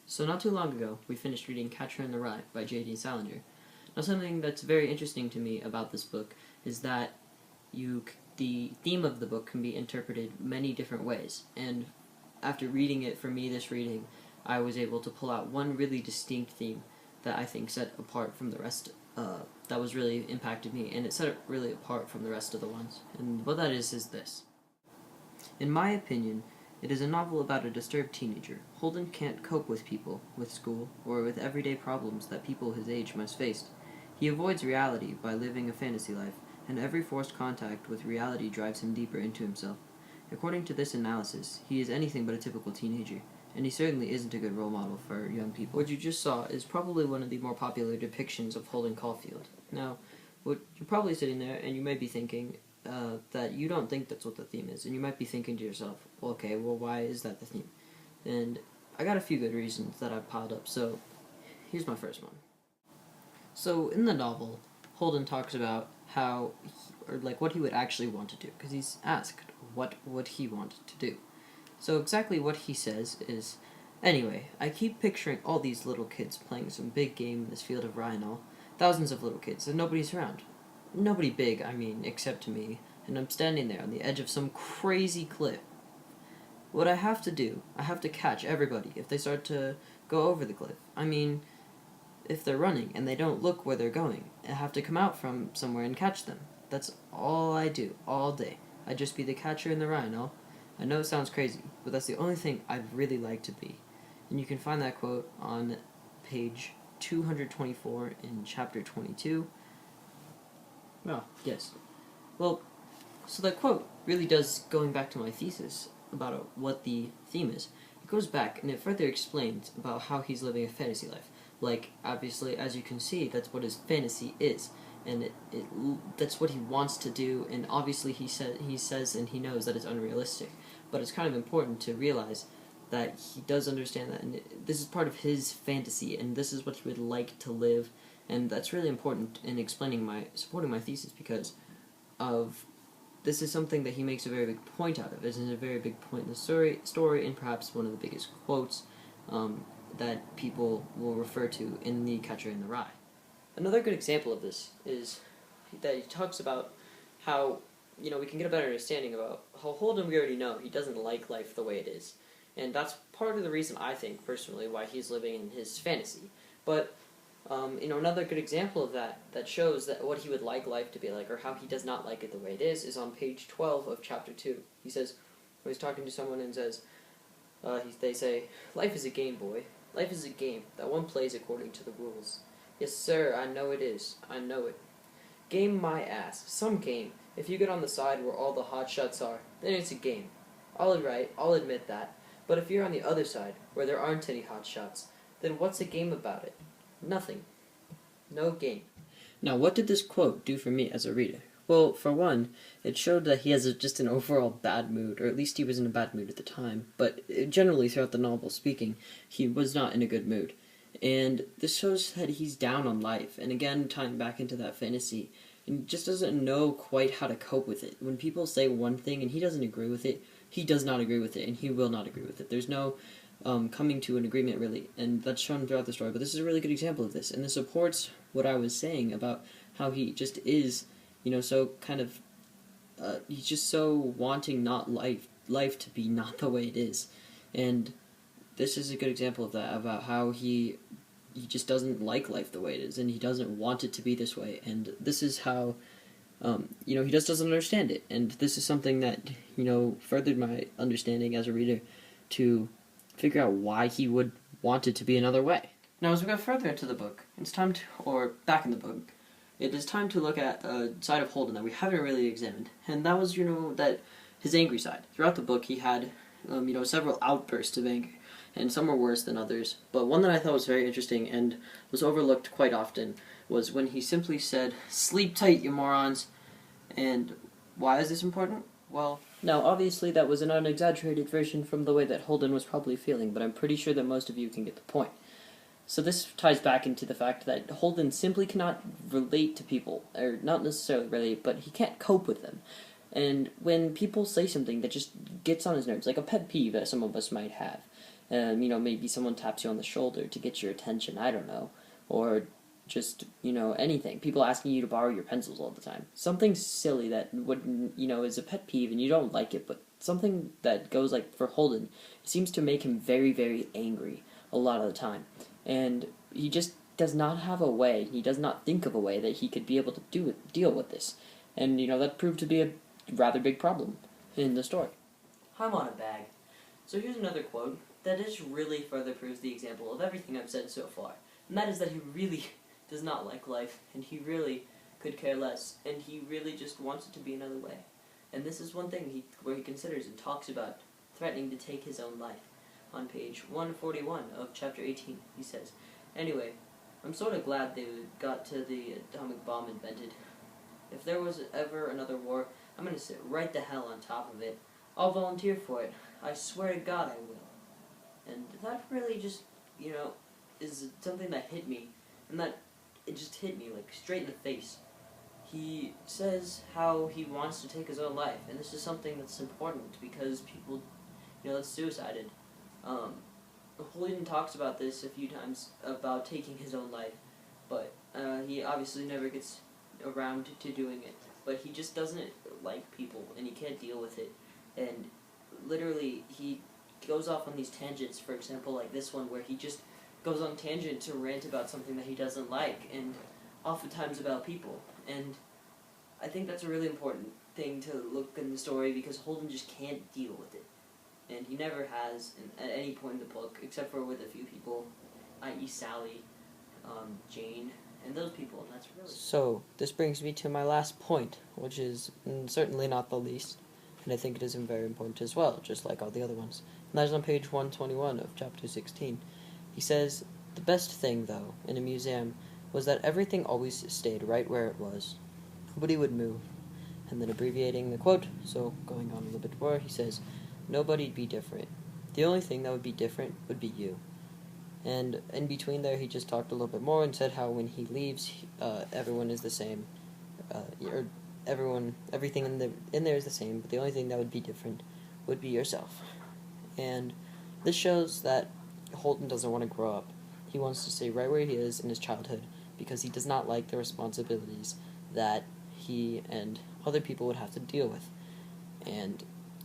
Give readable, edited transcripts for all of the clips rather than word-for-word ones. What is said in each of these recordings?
So not too long ago, we finished reading Catcher in the Rye by J.D. Salinger. Now something that's very interesting to me about this book is that the theme of the book can be interpreted many different ways, and after reading it, for me this reading, I was able to pull out one really distinct theme that I think set apart from the rest, that was really impacted me, and it set it really apart from the rest of the ones. And what that is this. In my opinion, it is a novel about a disturbed teenager. Holden can't cope with people, with school, or with everyday problems that people his age must face. He avoids reality by living a fantasy life, and every forced contact with reality drives him deeper into himself. According to this analysis, he is anything but a typical teenager, and he certainly isn't a good role model for young people. What you just saw is probably one of the more popular depictions of Holden Caulfield. Now, you're probably sitting there and you may be thinking, that you don't think that's what the theme is, and you might be thinking to yourself, well, okay, well, why is that the theme? And I got a few good reasons that I've piled up, so here's my first one. So in the novel, Holden talks about how, what he would actually want to do, because he's asked what would he want to do. So exactly what he says is, anyway, I keep picturing all these little kids playing some big game in this field of rye and all, thousands of little kids, and nobody's around. Nobody big, I mean, except to me, and I'm standing there on the edge of some crazy cliff. What I have to do, I have to catch everybody if they start to go over the cliff. I mean, if they're running and they don't look where they're going, I have to come out from somewhere and catch them. That's all I do, all day. I just be the catcher in the rye and all. I know it sounds crazy, but that's the only thing I'd really like to be. And you can find that quote on page 224 in chapter 22. Oh, yes. Well, so that quote really does, going back to my thesis about what the theme is, it goes back and it further explains about how he's living a fantasy life. Like, obviously, as you can see, that's what his fantasy is, and that's what he wants to do, and obviously he says and he knows that it's unrealistic, but it's kind of important to realize that he does understand that, and this is part of his fantasy, and this is what he would like to live. And that's really important in supporting my thesis, because this is something that he makes a very big point out of. This is a very big point in the story, and perhaps one of the biggest quotes that people will refer to in The Catcher in the Rye. Another good example of this is that he talks about how, we can get a better understanding about how Holden, we already know, he doesn't like life the way it is. And that's part of the reason, I think, personally, why he's living in his fantasy. But another good example of that shows that what he would like life to be like, or how he does not like it the way it is on page 12 of chapter 2. He says, when he's talking to someone and says, they say, "Life is a game, boy. Life is a game that one plays according to the rules. Yes, sir, I know it is. I know it. Game my ass. Some game. If you get on the side where all the hot shots are, then it's a game. I'll admit that. But if you're on the other side, where there aren't any hot shots, then what's a game about it? Nothing. No game." Now, what did this quote do for me as a reader? Well, for one, it showed that he has just an overall bad mood, or at least he was in a bad mood at the time, but generally throughout the novel speaking, he was not in a good mood. And this shows that he's down on life, and again, tying back into that fantasy, and just doesn't know quite how to cope with it. When people say one thing and he doesn't agree with it, he does not agree with it, and he will not agree with it. There's no coming to an agreement, really, and that's shown throughout the story, but this is a really good example of this, and this supports what I was saying about how he just is, so kind of, he's just so wanting not life to be not the way it is, and this is a good example of that, about how he just doesn't like life the way it is, and he doesn't want it to be this way, and this is how, he just doesn't understand it, and this is something that, furthered my understanding as a reader to figure out why he would want it to be another way. Now, as we go further into the book, back in the book, it is time to look at a side of Holden that we haven't really examined, and that was, that his angry side. Throughout the book, he had, several outbursts of anger, and some were worse than others, but one that I thought was very interesting and was overlooked quite often was when he simply said, "Sleep tight, you morons." And why is this important? Well, now, obviously that was an unexaggerated version from the way that Holden was probably feeling, but I'm pretty sure that most of you can get the point. So this ties back into the fact that Holden simply cannot relate to people, or not necessarily relate, but he can't cope with them. And when people say something that just gets on his nerves, like a pet peeve that some of us might have, You know, maybe someone taps you on the shoulder to get your attention, I don't know. Or just, you know, anything. People asking you to borrow your pencils all the time. Something silly that would, you know, is a pet peeve and you don't like it, but something that goes like for Holden, it seems to make him very, very angry a lot of the time. And he just does not have a way, he does not think of a way that he could be able to deal with this. And, you know, that proved to be a rather big problem in the story. I'm on a bag. So here's another quote that just really further proves the example of everything I've said so far. And that is that he really does not like life, and he really could care less, and he really just wants it to be another way. And this is one thing where he considers and talks about threatening to take his own life. On page 141 of chapter 18, he says, "Anyway, I'm sort of glad they got to the atomic bomb invented. If there was ever another war, I'm going to sit right the hell on top of it. I'll volunteer for it. I swear to God I will." And that really just, you know, is something that hit me. And that it just hit me, like, straight in the face. He says how he wants to take his own life. And this is something that's important because people, you know, that's suicided. Holden talks about this a few times, about taking his own life. But he obviously never gets around to doing it. But he just doesn't like people, and he can't deal with it. And literally, he goes off on these tangents, for example, like this one, where he just goes on tangent to rant about something that he doesn't like, and oftentimes about people. And I think that's a really important thing to look in the story, because Holden just can't deal with it. And he never has at any point in the book, except for with a few people, i.e. Sally, Jane, and those people, and that's really... So, this brings me to my last point, which is certainly not the least, and I think it is very important as well, just like all the other ones. And that is on page 121 of chapter 16. He says, "The best thing, though, in a museum was that everything always stayed right where it was. Nobody would move." And then abbreviating the quote, so going on a little bit more, he says, "Nobody'd be different. The only thing that would be different would be you." And in between there, he just talked a little bit more and said how when he leaves, everyone is the same. Or everything in there is the same, but the only thing that would be different would be yourself. And this shows that Holden doesn't want to grow up. He wants to stay right where he is in his childhood because he does not like the responsibilities that he and other people would have to deal with.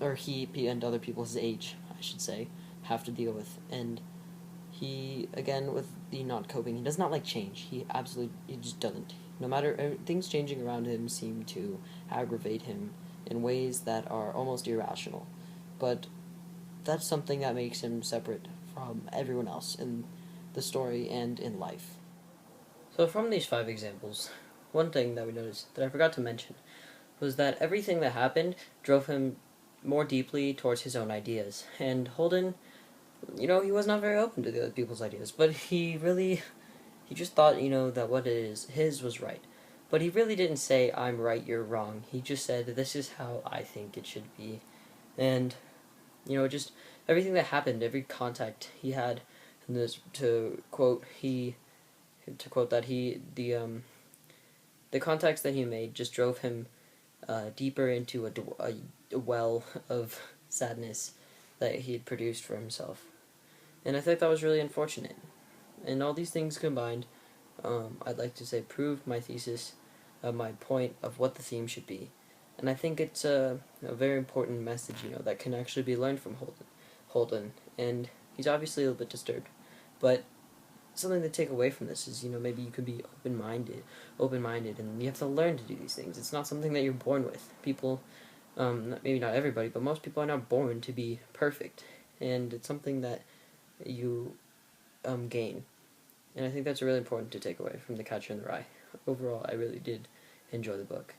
Or he and other people his age, I should say, have to deal with. And he, again, with the not coping, he does not like change. He just doesn't. No matter, things changing around him seem to aggravate him in ways that are almost irrational. But that's something that makes him separate from everyone else in the story and in life. So from these 5 examples, one thing that we noticed that I forgot to mention was that everything that happened drove him more deeply towards his own ideas. And Holden, you know, he was not very open to the other people's ideas, but he just thought, you know, that what it is, his was right. But he really didn't say, "I'm right, you're wrong." He just said, "This is how I think it should be." And, you know, just everything that happened, every contact he had, and this, to quote that the contacts that he made just drove him deeper into a well of sadness that he had produced for himself. And I think that was really unfortunate. And all these things combined, I'd like to say, proved my thesis, my point of what the theme should be. And I think it's a very important message, you know, that can actually be learned from Holden. And he's obviously a little bit disturbed. But something to take away from this is, you know, maybe you could be open-minded, and you have to learn to do these things. It's not something that you're born with. People, maybe not everybody, but most people are not born to be perfect. And it's something that you gain. And I think that's really important to take away from The Catcher in the Rye. Overall, I really did enjoy the book.